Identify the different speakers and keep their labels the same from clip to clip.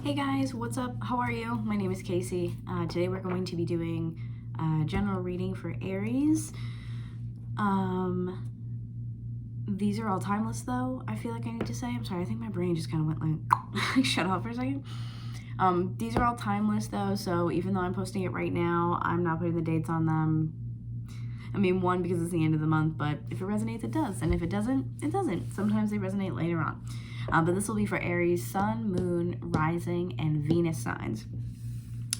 Speaker 1: Hey guys, what's up? How are you? My name is Casey. Today we're going to be doing a general reading for Aries. These are all timeless though, I feel like I need to say. I'm sorry, I think my brain just kind of went like, shut off for a second. These are all timeless though, so even though I'm posting it right now, I'm not putting the dates on them. I mean, one, because it's the end of the month, but if it resonates, it does. And if it doesn't, it doesn't. Sometimes they resonate later on. But this will be for Aries, Sun, Moon, Rising, and Venus signs.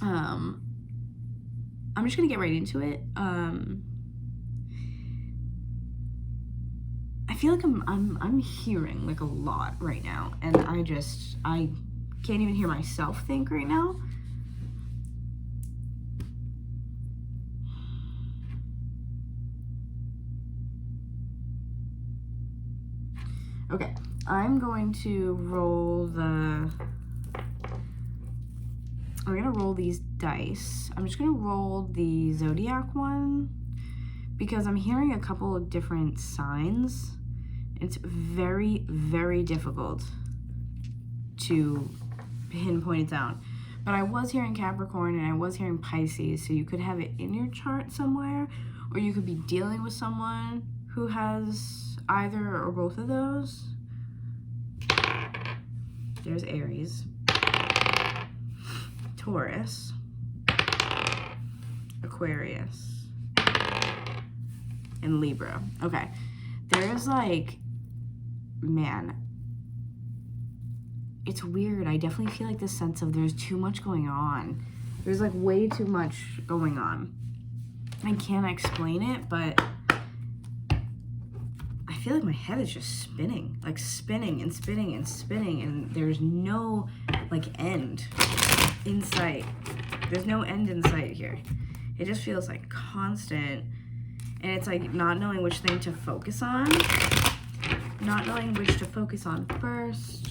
Speaker 1: I'm just going to get right into it. I feel like I'm hearing like a lot right now, and I can't even hear myself think right now. Okay, I'm going to roll these dice. I'm just gonna roll the zodiac one because I'm hearing a couple of different signs. It's very, very difficult to pinpoint it down. But I was hearing Capricorn and I was hearing Pisces, so you could have it in your chart somewhere, or you could be dealing with someone who has either or both of those. There's Aries, Taurus, Aquarius, and Libra. Okay, there's like, man, it's weird. I definitely feel like this sense of there's too much going on. There's like way too much going on. I can't explain it, but I feel like my head is just spinning, like spinning and spinning and spinning, and there's no like end in sight. There's no end in sight here. It just feels like constant, and it's like not knowing which thing to focus on, not knowing which to focus on first.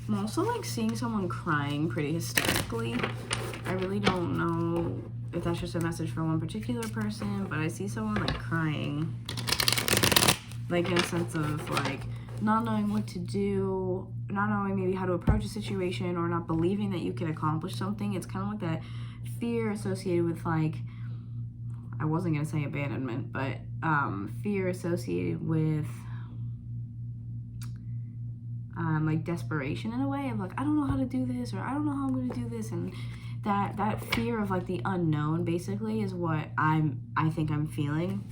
Speaker 1: I'm also like seeing someone crying pretty hysterically. I really don't know if that's just a message for one particular person, but I see someone like crying, like in a sense of like not knowing what to do, not knowing maybe how to approach a situation, or not believing that you can accomplish something. It's kind of like that fear associated with like, I wasn't gonna say abandonment, but fear associated with like desperation in a way of like, I don't know how to do this, or I don't know how I'm going to do this, and that fear of like the unknown basically is what I think I'm feeling.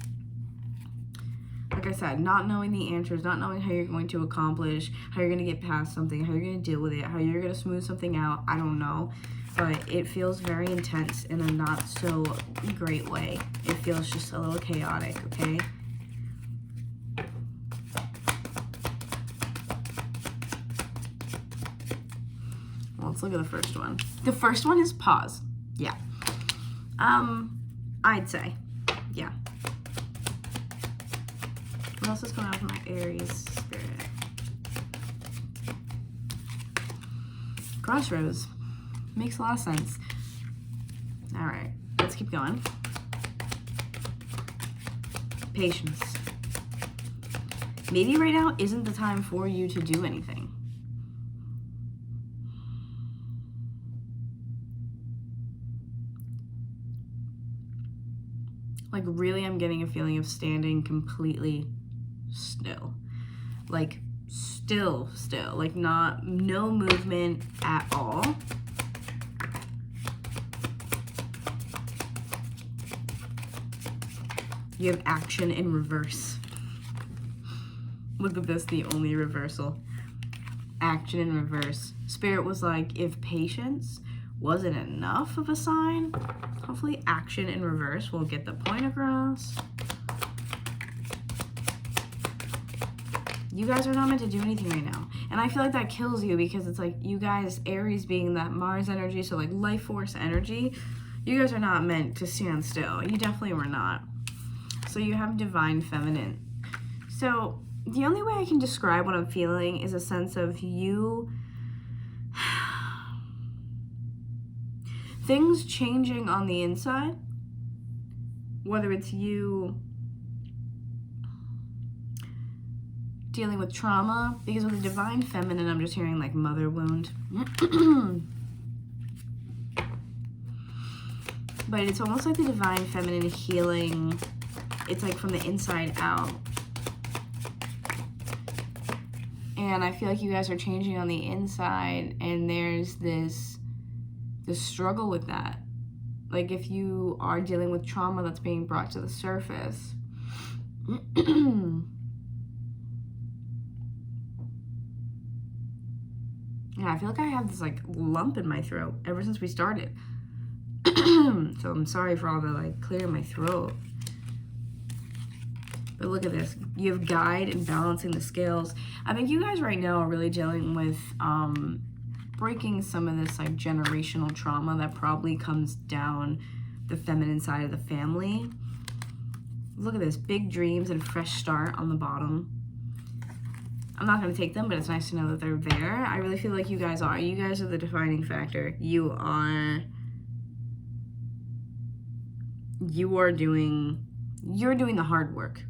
Speaker 1: Like I said, not knowing the answers, not knowing how you're going to accomplish, how you're going to get past something, how you're going to deal with it, how you're going to smooth something out. I don't know, but it feels very intense in a not so great way. It feels just a little chaotic, okay? Let's look at the first one. The first one is pause. Yeah. I'd say. Yeah. What else is going on for my Aries spirit? Crossroads. Makes a lot of sense. All right. Let's keep going. Patience. Maybe right now isn't the time for you to do anything. Like really, I'm getting a feeling of standing completely still. Like still, like no movement at all. You have action in reverse. Look at this, the only reversal. Action in reverse. Spirit was like, if patience wasn't enough of a sign, hopefully action in reverse will get the point across. You guys are not meant to do anything right now. And I feel like that kills you because it's like you guys, Aries being that Mars energy, so like life force energy, you guys are not meant to stand still. You definitely were not. So you have divine feminine. So the only way I can describe what I'm feeling is a sense of you things changing on the inside, whether it's you dealing with trauma, because with the divine feminine, I'm just hearing like mother wound. But it's almost like the divine feminine healing. It's like from the inside out. And I feel like you guys are changing on the inside, and there's this struggle with that. Like if you are dealing with trauma that's being brought to the surface. Yeah, I feel like I have this like lump in my throat ever since we started. So I'm sorry for all the like clearing my throat. But look at this. You have guide and balancing the scales. I think you guys right now are really dealing with breaking some of this like generational trauma that probably comes down the feminine side of the family. Look at this. Big dreams and fresh start on the bottom. I'm not going to take them, but it's nice to know that they're there. I really feel like you guys are. You guys are the defining factor. You're doing the hard work.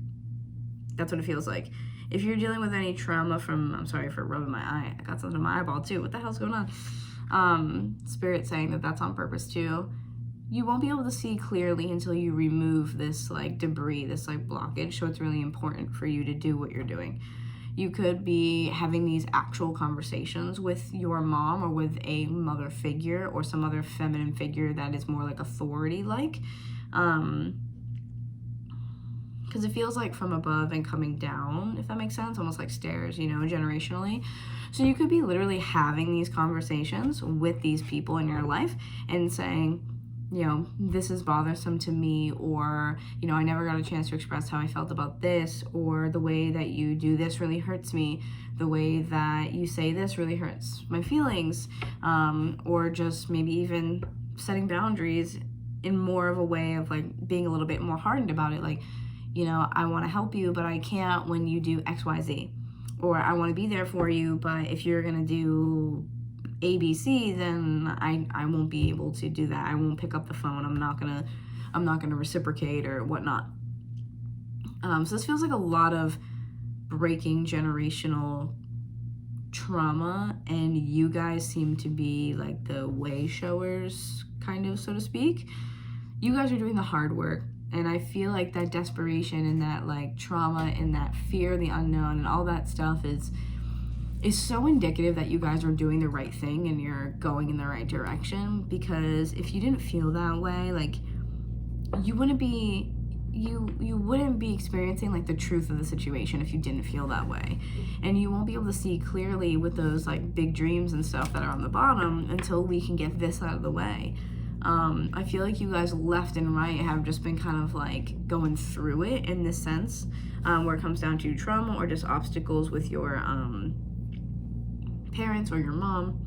Speaker 1: That's what it feels like. If you're dealing with any trauma from, I'm sorry for rubbing my eye. I got something in my eyeball too. What the hell's going on? Spirit saying that that's on purpose too. You won't be able to see clearly until you remove this like debris, this like blockage. So it's really important for you to do what you're doing. You could be having these actual conversations with your mom or with a mother figure or some other feminine figure that is more like authority-like. Because it feels like from above and coming down, if that makes sense, almost like stairs, you know, generationally. So you could be literally having these conversations with these people in your life and saying, you know, this is bothersome to me, or, you know, I never got a chance to express how I felt about this, or the way that you do this really hurts me, the way that you say this really hurts my feelings, or just maybe even setting boundaries in more of a way of like being a little bit more hardened about it. Like, you know, I want to help you, but I can't when you do X, Y, Z. Or I want to be there for you, but if you're going to do ABC, then I won't be able to do that. I won't pick up the phone. I'm not gonna reciprocate or whatnot. So this feels like a lot of breaking generational trauma, and you guys seem to be like the way showers, kind of, so to speak. You guys are doing the hard work, and I feel like that desperation and that like trauma and that fear of the unknown and all that stuff is so indicative that you guys are doing the right thing and you're going in the right direction. Because if you didn't feel that way, like you wouldn't be experiencing like the truth of the situation if you didn't feel that way. And you won't be able to see clearly with those like big dreams and stuff that are on the bottom until we can get this out of the way. I feel like you guys left and right have just been kind of like going through it in this sense, where it comes down to trauma or just obstacles with your parents or your mom.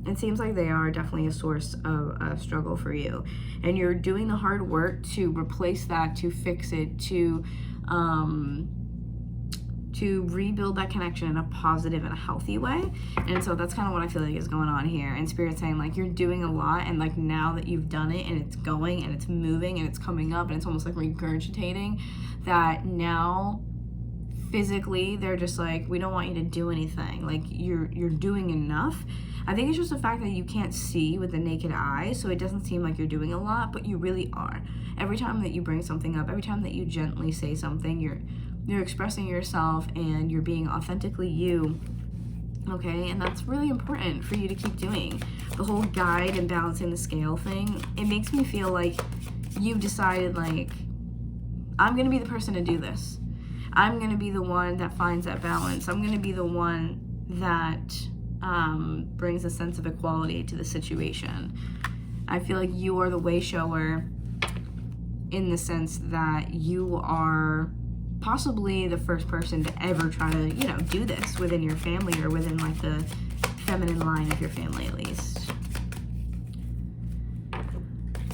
Speaker 1: It seems like they are definitely a source of struggle for you, and you're doing the hard work to replace that, to fix it, to rebuild that connection in a positive and a healthy way. And so that's kind of what I feel like is going on here. And Spirit's saying like you're doing a lot, and like now that you've done it and it's going and it's moving and it's coming up and it's almost like regurgitating, that now physically they're just like, we don't want you to do anything, like you're doing enough. I think it's just the fact that you can't see with the naked eye, so it doesn't seem like you're doing a lot, but you really are. Every time that you bring something up, every time that you gently say something, you're expressing yourself and you're being authentically you. Okay, and that's really important for you to keep doing. The whole guide and balancing the scale thing, it makes me feel like you've decided like, I'm gonna be the person to do this. I'm going to be the one that finds that balance. I'm going to be the one that brings a sense of equality to the situation. I feel like you are the way shower in the sense that you are possibly the first person to ever try to, you know, do this within your family or within like the feminine line of your family at least.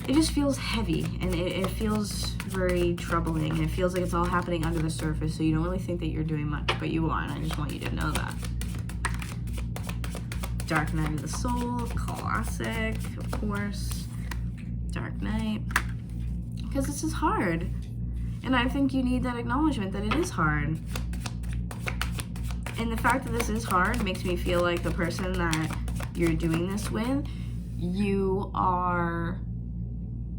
Speaker 1: It just feels heavy, and it feels very troubling, and it feels like it's all happening under the surface, so you don't really think that you're doing much, but you are, and I just want you to know that. Dark Night of the Soul, classic, of course. Dark Night. because this is hard. And I think you need that acknowledgement that it is hard. And the fact that this is hard makes me feel like the person that you're doing this with, you are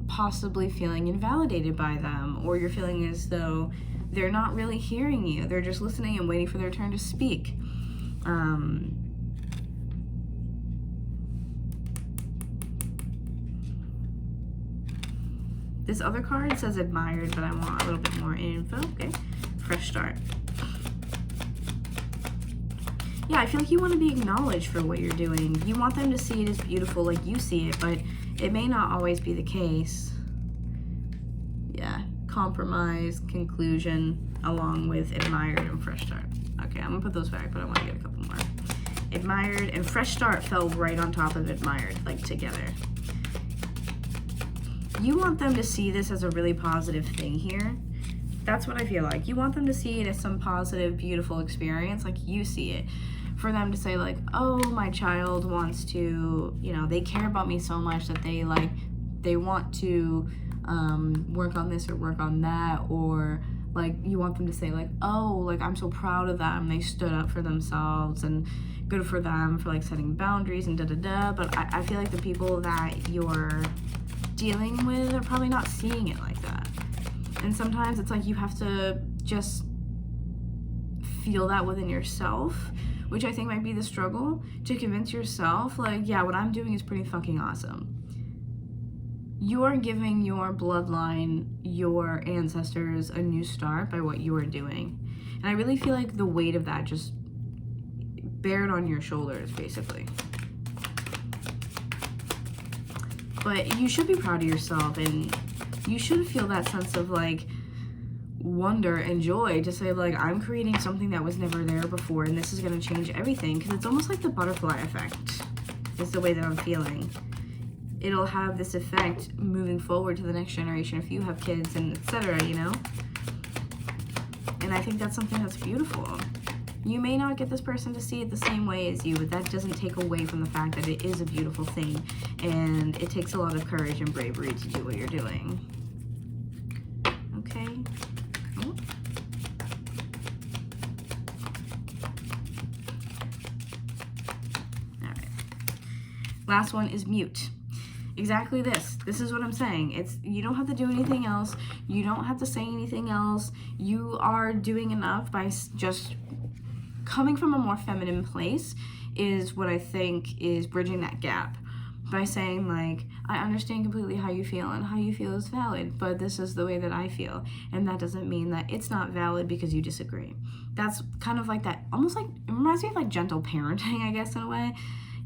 Speaker 1: possibly feeling invalidated by them, or you're feeling as though they're not really hearing you. They're just listening and waiting for their turn to speak. This other card says admired, but I want a little bit more info. Okay, fresh start. Yeah, I feel like you want to be acknowledged for what you're doing. You want them to see it as beautiful like you see it, but it may not always be the case. Yeah, compromise, conclusion, along with admired and fresh start. Okay, I'm gonna put those back, but I want to get a couple more. Admired and fresh start fell right on top of admired, like together. You want them to see this as a really positive thing here. That's what I feel like. You want them to see it as some positive, beautiful experience, like you see it. For them to say like, oh, my child wants to, you know, they care about me so much that they want to work on this or work on that, or like you want them to say like, oh, like I'm so proud of them. They stood up for themselves and good for them for like setting boundaries and da-da-da. But I feel like the people that you're dealing with are probably not seeing it like that. And sometimes it's like you have to just feel that within yourself, which I think might be the struggle, to convince yourself like, yeah, what I'm doing is pretty fucking awesome. You are giving your bloodline, your ancestors, a new start by what you are doing. And I really feel like the weight of that just bared on your shoulders, basically. But you should be proud of yourself, and you should feel that sense of like wonder and joy to say like, I'm creating something that was never there before, and this is going to change everything. Because it's almost like the butterfly effect is the way that I'm feeling. It'll have this effect moving forward to the next generation if you have kids and etc., you know? And I think that's something that's beautiful. You may not get this person to see it the same way as you, but that doesn't take away from the fact that it is a beautiful thing, and it takes a lot of courage and bravery to do what you're doing. Okay. Oh. All right. Last one is mute. Exactly this. This is what I'm saying. It's, you don't have to do anything else. You don't have to say anything else. You are doing enough by just coming from a more feminine place is what I think is bridging that gap. By saying like, I understand completely how you feel, and how you feel is valid, but this is the way that I feel. And that doesn't mean that it's not valid because you disagree. That's kind of like that, almost like, it reminds me of like gentle parenting, I guess, in a way.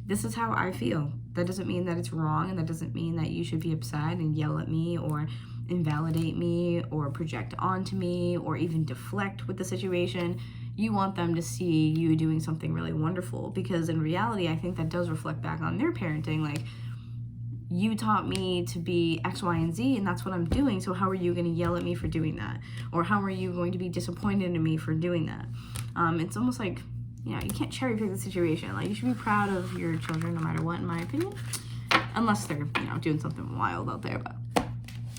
Speaker 1: This is how I feel. That doesn't mean that it's wrong, and that doesn't mean that you should be upset and yell at me or invalidate me or project onto me or even deflect with the situation. You want them to see you doing something really wonderful, because in reality, I think that does reflect back on their parenting. Like, you taught me to be X, Y, and Z, and that's what I'm doing, so how are you going to yell at me for doing that? Or how are you going to be disappointed in me for doing that? It's almost like, you know, you can't cherry pick the situation. Like, you should be proud of your children no matter what, in my opinion. Unless they're, you know, doing something wild out there. But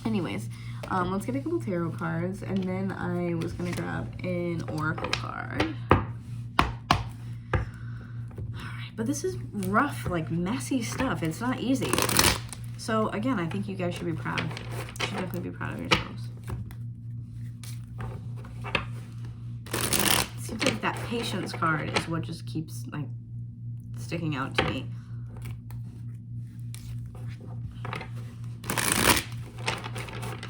Speaker 1: anyways, let's get a couple tarot cards, and then I was going to grab an oracle card. Alright, but this is rough, like messy stuff. It's not easy. So again, I think you guys should be proud. You should definitely be proud of yourselves. Seems like that patience card is what just keeps like sticking out to me.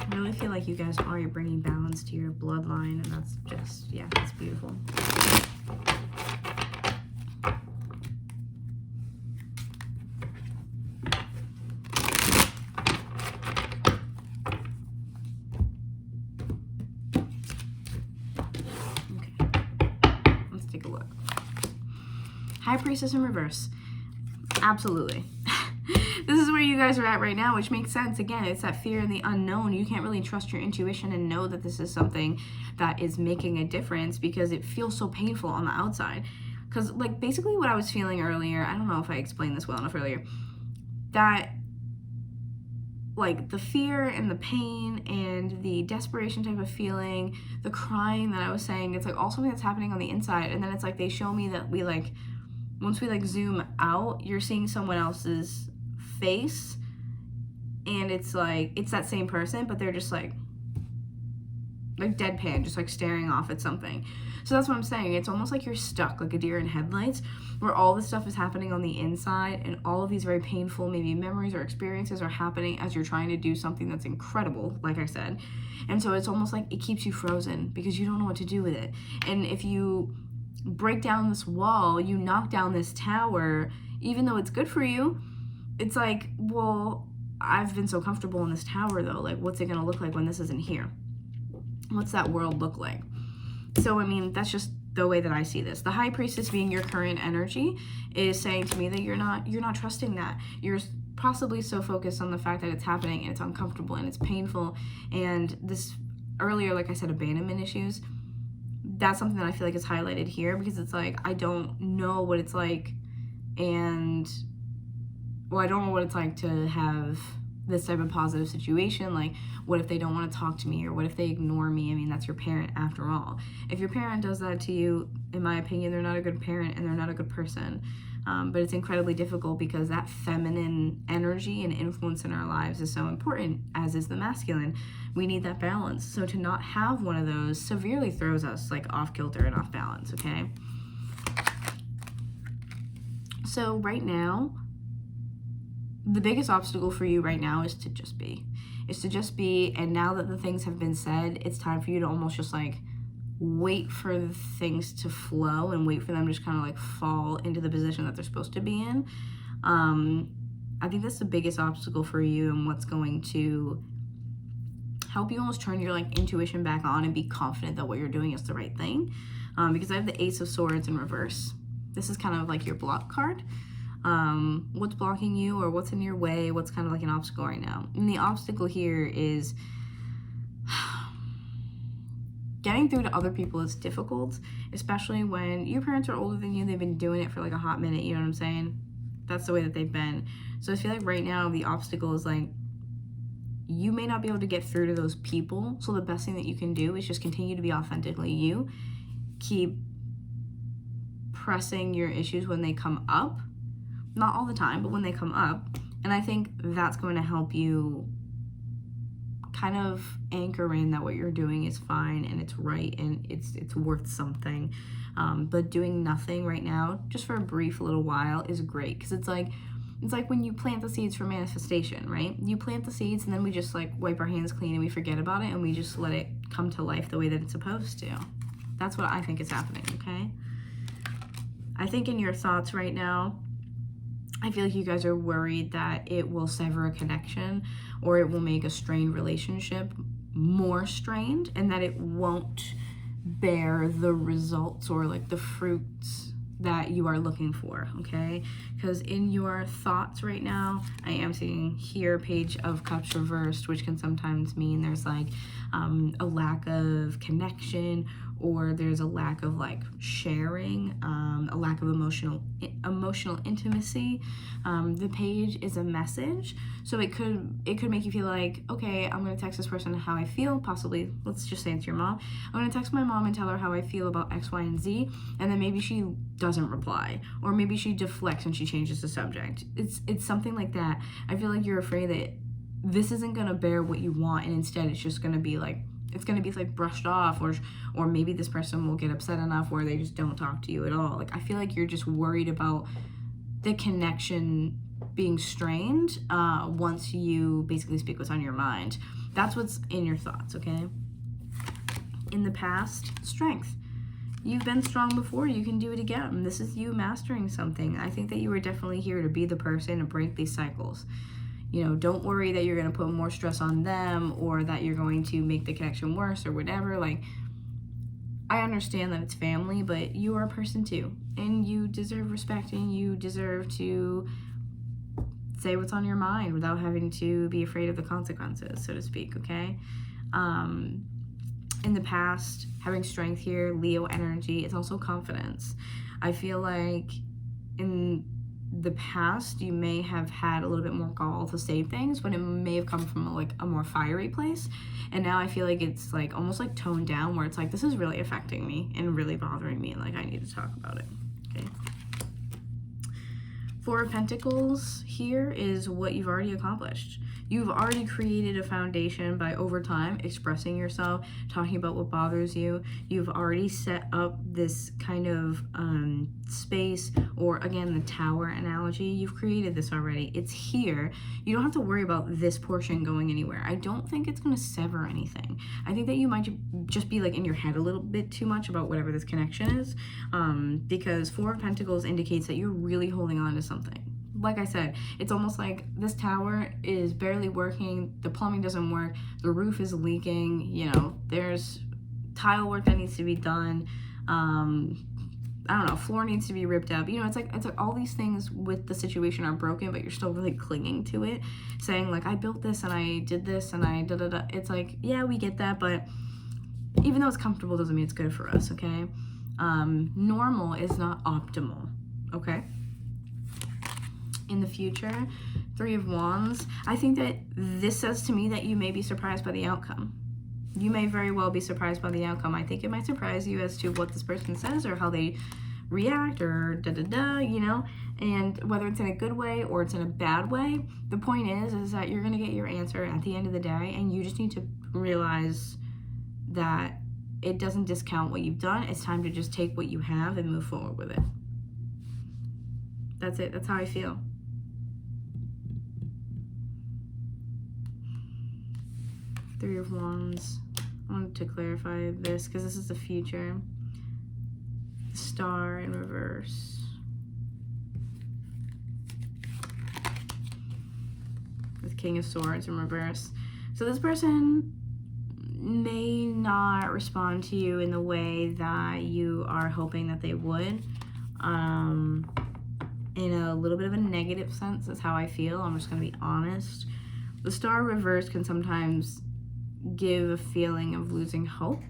Speaker 1: I really feel like you guys are bringing balance to your bloodline, and that's just, yeah, that's beautiful. High Priestess in reverse. Absolutely. This is where you guys are at right now, which makes sense. Again, it's that fear and the unknown. You can't really trust your intuition and know that this is something that is making a difference because it feels so painful on the outside. Because, like, basically what I was feeling earlier, I don't know if I explained this well enough earlier, that like the fear and the pain and the desperation type of feeling, the crying that I was saying, it's like all something that's happening on the inside. And then it's like they show me that we like, once we like zoom out, you're seeing someone else's face, and it's like it's that same person, but they're just like deadpan, just like staring off at something. So that's what I'm saying. It's almost like you're stuck like a deer in headlights, where all this stuff is happening on the inside, and all of these very painful maybe memories or experiences are happening as you're trying to do something that's incredible, like I said. And so it's almost like it keeps you frozen because you don't know what to do with it. And if you break down this wall, you knock down this tower, even though it's good for you, it's like, well, I've been so comfortable in this tower though, like what's it gonna look like when this isn't here? What's that world look like? So I mean, that's just the way that I see this. The High Priestess, being your current energy, is saying to me that you're not trusting that. You're possibly so focused on the fact that it's happening and it's uncomfortable and it's painful, and this earlier, like I said, abandonment issues, that's something that I feel like is highlighted here, because it's like I don't know what it's like, and well, I don't know what it's like to have this type of positive situation. Like, what if they don't want to talk to me, or what if they ignore me? I mean, that's your parent after all. If your parent does that to you, in my opinion, they're not a good parent and they're not a good person. But it's incredibly difficult because that feminine energy and influence in our lives is so important, as is the masculine. We need that balance. So to not have one of those severely throws us like off kilter and off balance, okay? So right now, the biggest obstacle for you right now is to just be. And now that the things have been said, it's time for you to almost just like wait for the things to flow and wait for them to just kind of like fall into the position that they're supposed to be in. I think that's the biggest obstacle for you, and what's going to help you almost turn your like intuition back on and be confident that what you're doing is the right thing. Because I have the Ace of Swords in reverse. This is kind of like your block card. What's blocking you, or what's in your way, what's kind of like an obstacle right now. And the obstacle here is getting through to other people is difficult, especially when your parents are older than you. They've been doing it for like a hot minute, you know what I'm saying? That's the way that they've been. So I feel like right now the obstacle is like, you may not be able to get through to those people. So the best thing that you can do is just continue to be authentically you. Keep pressing your issues when they come up. Not all the time, but when they come up. And I think that's going to help you kind of anchor in that what you're doing is fine and it's right and it's worth something. But doing nothing right now, just for a brief little while, is great. Because it's like when you plant the seeds for manifestation, right? You plant the seeds and then we just like wipe our hands clean and we forget about it and we just let it come to life the way that it's supposed to. That's what I think is happening, okay? I think in your thoughts right now, I feel like you guys are worried that it will sever a connection, or it will make a strained relationship more strained, and that it won't bear the results or like the fruits that you are looking for, okay? Because in your thoughts right now, I am seeing here Page of Cups reversed, which can sometimes mean there's like a lack of connection, or there's a lack of like sharing, a lack of emotional intimacy. The page is a message, so it could make you feel like, okay, I'm gonna text this person how I feel, possibly, let's just say it's your mom. I'm gonna text my mom and tell her how I feel about X, Y, and Z, and then maybe she doesn't reply, or maybe she deflects and she changes the subject. It's something like that. I feel like you're afraid that this isn't gonna bear what you want, and instead it's just gonna be like, it's going to be like brushed off, or maybe this person will get upset enough where they just don't talk to you at all. Like, I feel like you're just worried about the connection being strained once you basically speak what's on your mind. That's what's in your thoughts, okay? In the past, strength. You've been strong before, you can do it again. This is you mastering something. I think that you were definitely here to be the person to break these cycles. You know, don't worry that you're going to put more stress on them, or that you're going to make the connection worse or whatever. Like, I understand that it's family, but you are a person too, and you deserve respect, and you deserve to say what's on your mind without having to be afraid of the consequences, so to speak, okay? In the past, having strength here, Leo energy, it's also confidence. I feel like in the past, you may have had a little bit more gall to say things, but it may have come from like a more fiery place. And now I feel like it's like almost like toned down, where it's like, this is really affecting me and really bothering me, and like I need to talk about it. Okay. Four of Pentacles here is what you've already accomplished. You've already created a foundation by over time expressing yourself, talking about what bothers you. You've already set up this kind of space, or again, the tower analogy. You've created this already. It's here. You don't have to worry about this portion going anywhere. I don't think it's going to sever anything. I think that you might just be like in your head a little bit too much about whatever this connection is, because Four of Pentacles indicates that you're really holding on to something. Like I said, it's almost like this tower is barely working, the plumbing doesn't work, the roof is leaking, you know, there's tile work that needs to be done, I don't know, floor needs to be ripped up. You know, it's like all these things with the situation are broken, but you're still really clinging to it, saying like, I built this and I did this and I da-da-da. It's like, yeah, we get that, but even though it's comfortable doesn't mean it's good for us, okay? Normal is not optimal, okay? In the future, Three of Wands, I think that this says to me that you may be surprised by the outcome. You may very well be surprised by the outcome. I think it might surprise you as to what this person says or how they react or da-da-da, you know, and whether it's in a good way or it's in a bad way, the point is that you're going to get your answer at the end of the day, and you just need to realize that it doesn't discount what you've done. It's time to just take what you have and move forward with it. That's it. That's how I feel. Three of Wands. I wanted to clarify this because this is the future. The Star in reverse. The King of Swords in reverse. So this person may not respond to you in the way that you are hoping that they would. In a little bit of a negative sense is how I feel. I'm just going to be honest. The Star reverse can sometimes give a feeling of losing hope,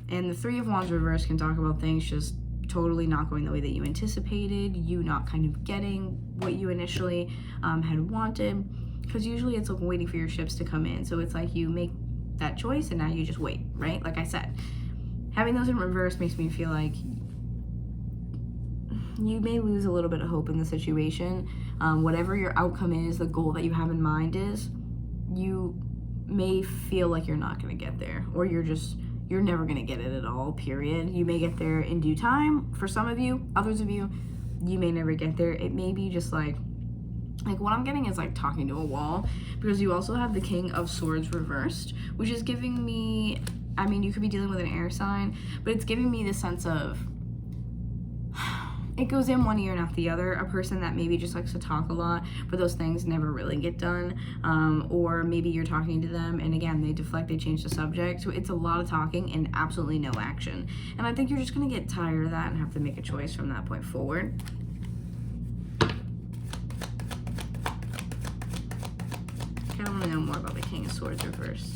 Speaker 1: and the Three of Wands reverse can talk about things just totally not going the way that you anticipated, you not kind of getting what you initially had wanted, because usually it's like waiting for your ships to come in. So it's like you make that choice and now you just wait, right? Like I said, having those in reverse makes me feel like you may lose a little bit of hope in the situation. Whatever your outcome is, the goal that you have in mind is, you may feel like you're not going to get there, or you're never going to get it at all, period. You may get there in due time for some of you. Others of you, you may never get there. It may be just like what I'm getting is like talking to a wall, because you also have the King of Swords reversed, which is giving me, I mean, you could be dealing with an air sign, but it's giving me the sense of, it goes in one ear and out the other. A person that maybe just likes to talk a lot, but those things never really get done. Or maybe you're talking to them and again, they deflect, they change the subject. So it's a lot of talking and absolutely no action. And I think you're just gonna get tired of that and have to make a choice from that point forward. I want to know more about the King of Swords reverse.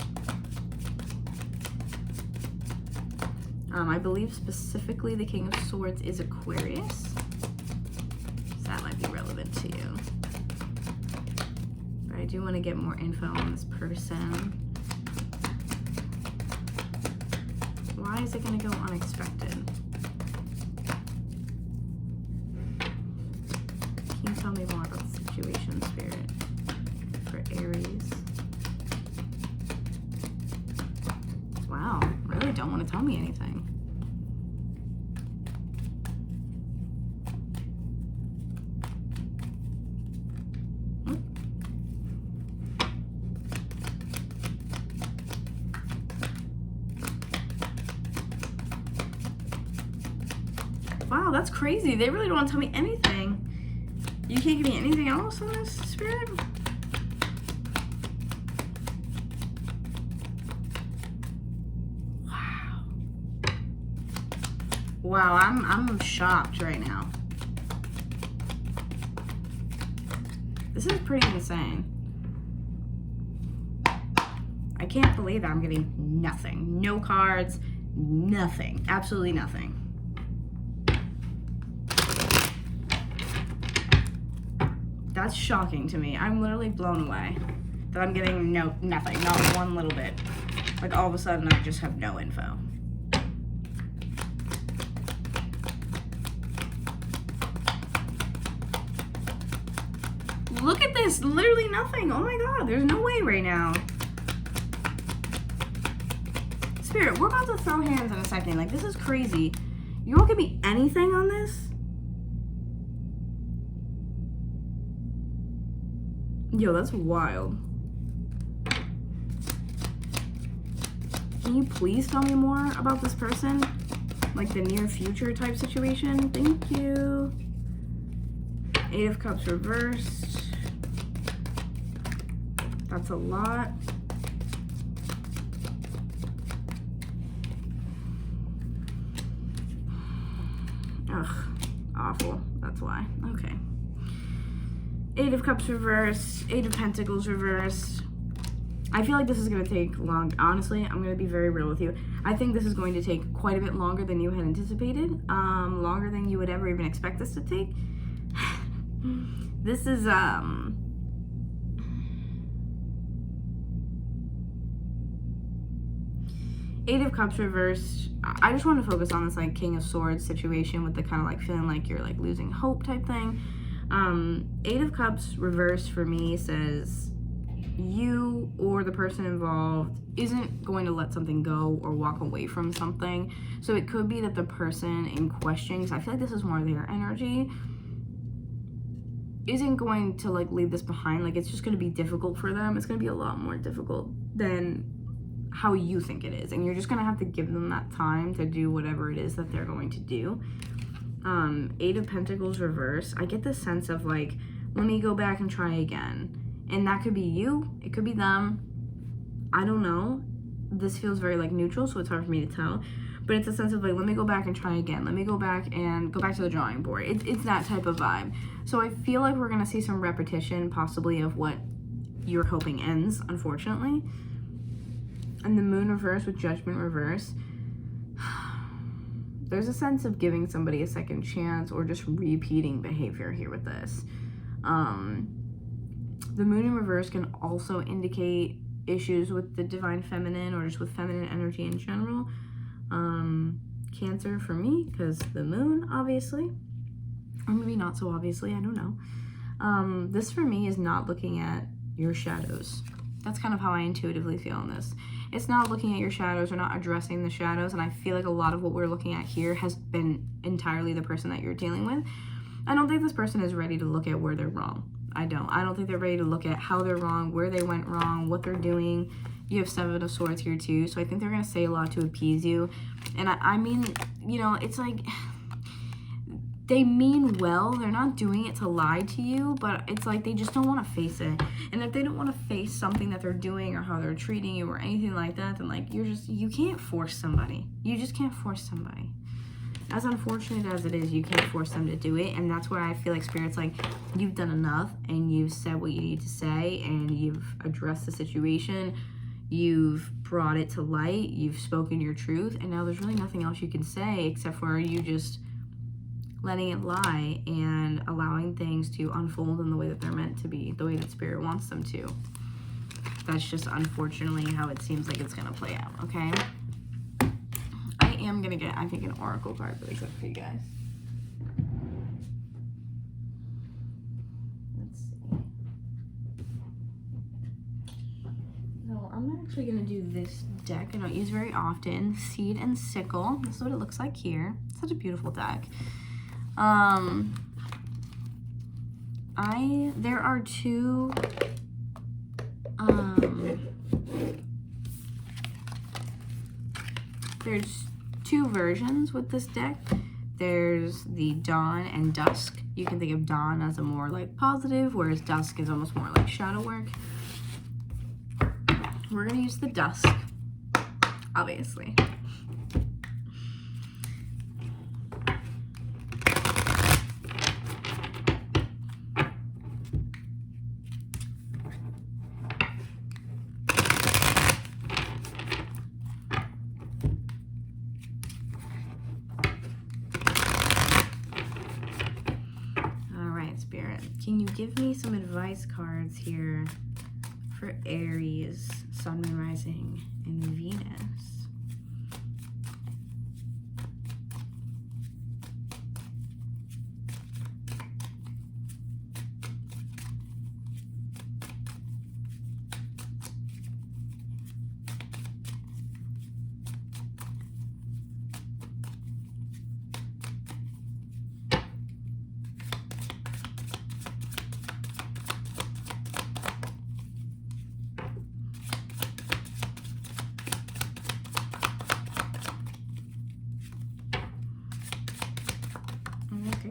Speaker 1: I believe specifically the King of Swords is Aquarius. So that might be relevant to you. But I do want to get more info on this person. Why is it going to go unexpected? Can you tell me more about the situation, Spirit, for Aries? Wow, really don't want to tell me anything. Wow, that's crazy. They really don't want to tell me anything. You can't give me anything else on this, Spirit? Wow. Wow, I'm shocked right now. This is pretty insane. I can't believe I'm getting nothing. No cards, nothing. Absolutely nothing. That's shocking to me. I'm literally blown away that I'm getting nothing, not one little bit. Like all of a sudden I just have no info. Look at this, literally nothing. Oh my God, there's no way right now. Spirit, we're about to throw hands in a second. Like, this is crazy. You won't give me anything on this? Yo, that's wild. Can you please tell me more about this person? Like the near future type situation? Thank you. 8 of Cups reversed. That's a lot. Ugh, awful. That's why. Okay. 8 of Cups reversed. 8 of Pentacles reversed. I feel like this is going to take long. Honestly, I'm going to be very real with you. I think this is going to take quite a bit longer than you had anticipated. Longer than you would ever even expect this to take. This is, 8 of Cups reversed. I just want to focus on this like King of Swords situation with the kind of like feeling like you're like losing hope type thing. 8 of Cups reversed for me says you or the person involved isn't going to let something go or walk away from something. So it could be that the person in question, because I feel like this is more their energy, isn't going to like leave this behind. Like it's just going to be difficult for them. It's going to be a lot more difficult than how you think it is, and you're just going to have to give them that time to do whatever it is that they're going to do. 8 of Pentacles reverse. I get this sense of like, let me go back and try again. And that could be you, it could be them, I don't know. This feels very like neutral, so it's hard for me to tell. But it's a sense of like, let me go back and try again. Let me go back and go back to the drawing board. It's that type of vibe. So I feel like we're going to see some repetition possibly of what you're hoping ends, unfortunately. And the Moon reverse with Judgment reverse. There's a sense of giving somebody a second chance or just repeating behavior here with this. The Moon in reverse can also indicate issues with the Divine Feminine or just with feminine energy in general. Cancer for me, because the Moon, obviously. Or maybe not so obviously, I don't know. This for me is not looking at your shadows. That's kind of how I intuitively feel in this. It's not looking at your shadows or not addressing the shadows, and I feel like a lot of what we're looking at here has been entirely the person that you're dealing with. I don't think this person is ready to look at where they're wrong. I don't think they're ready to look at how they're wrong, where they went wrong, what they're doing. You have 7 of Swords here too, so I think they're going to say a lot to appease you. And I mean, you know, it's like, they mean well. They're not doing it to lie to you, but it's like they just don't want to face it. And if they don't want to face something that they're doing or how they're treating you or anything like that, then like you can't force somebody. You just can't force somebody. As unfortunate as it is, you can't force them to do it. And that's where I feel like Spirit's like, you've done enough and you've said what you need to say and you've addressed the situation. You've brought it to light. You've spoken your truth. And now there's really nothing else you can say except for you just letting it lie and allowing things to unfold in the way that they're meant to be, the way that Spirit wants them to. That's just unfortunately how it seems like it's going to play out, okay? I am going to get, I think, an oracle card really quick for you guys. Let's see. So I'm actually going to do this deck I don't use very often, Seed and Sickle. This is what it looks like here. It's such a beautiful deck. There are two, there's two versions with this deck. There's the Dawn and Dusk. You can think of Dawn as a more like positive, whereas Dusk is almost more like shadow work. We're gonna use the Dusk, obviously. Can you give me some advice cards here for Aries, Sun, Moon, Rising, and Venus. Okay.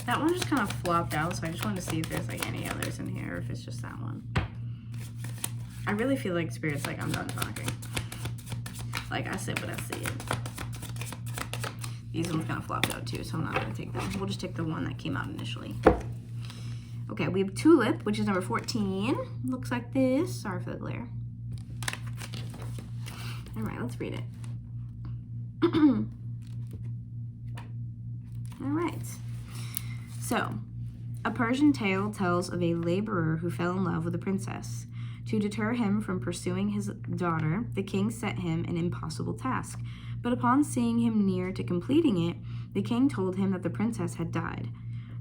Speaker 1: That one just kind of flopped out, so I just wanted to see if there's like any others in here, or if it's just that one. I really feel like Spirit's like, I'm done talking. Like, I said what I said. These ones kind of flopped out too, so I'm not going to take them. We'll just take the one that came out initially. Okay, we have Tulip, which is number 14. Looks like this. Sorry for the glare. All right, let's read it. All right. So, a Persian tale tells of a laborer who fell in love with a princess. To deter him from pursuing his daughter, the king set him an impossible task. But upon seeing him near to completing it, the king told him that the princess had died.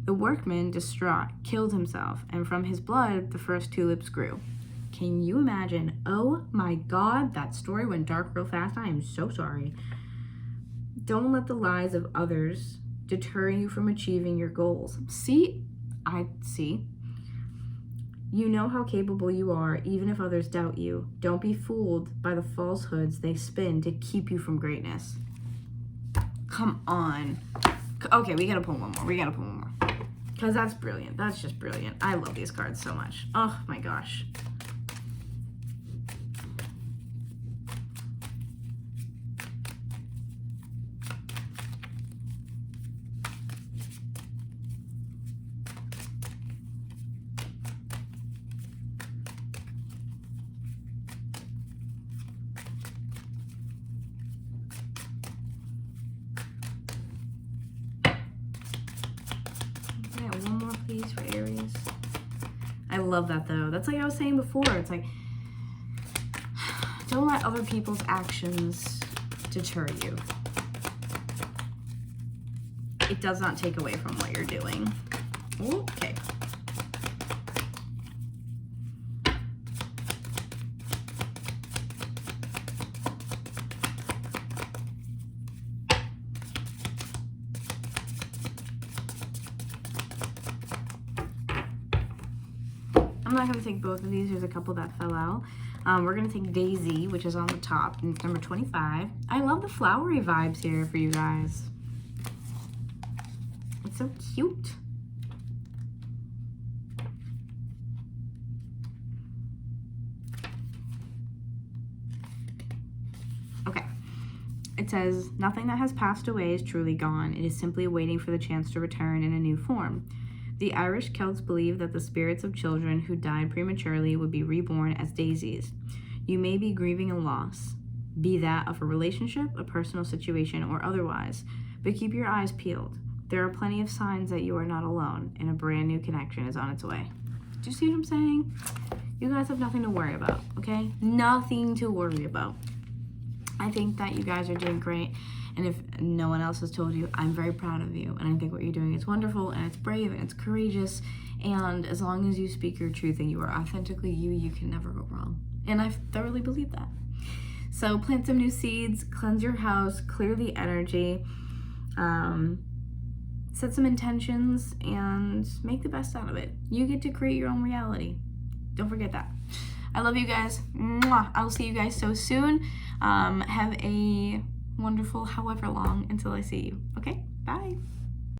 Speaker 1: The workman, distraught, killed himself, and from his blood the first tulips grew. Can you imagine? Oh my God, that story went dark real fast. I am so sorry. Don't let the lies of others deter you from achieving your goals. See. You know how capable you are, even if others doubt you. Don't be fooled by the falsehoods they spin to keep you from greatness. Come on. Okay, we gotta pull one more. Because that's brilliant. That's just brilliant. I love these cards so much. Oh my gosh. One more please for Aries. I love that though. That's like I was saying before. It's like, don't let other people's actions deter you. It does not take away from what you're doing. Okay. I'm not going to take both of these. There's a couple that fell out. We're going to take Daisy, which is on the top, and it's number 25. I love the flowery vibes here for you guys. It's so cute. Okay. It says, nothing that has passed away is truly gone. It is simply waiting for the chance to return in a new form. The Irish Celts believe that the spirits of children who died prematurely would be reborn as daisies. You may be grieving a loss, be that of a relationship, a personal situation, or otherwise, but keep your eyes peeled. There are plenty of signs that you are not alone, and a brand new connection is on its way. Do you see what I'm saying? You guys have nothing to worry about, okay? Nothing to worry about. I think that you guys are doing great. And if no one else has told you, I'm very proud of you. And I think what you're doing is wonderful, and it's brave, and it's courageous. And as long as you speak your truth and you are authentically you, you can never go wrong. And I thoroughly believe that. So plant some new seeds, cleanse your house, clear the energy, set some intentions, and make the best out of it. You get to create your own reality. Don't forget that. I love you guys. Mwah. I will see you guys so soon. Have a wonderful however long until I see you. Okay? Bye.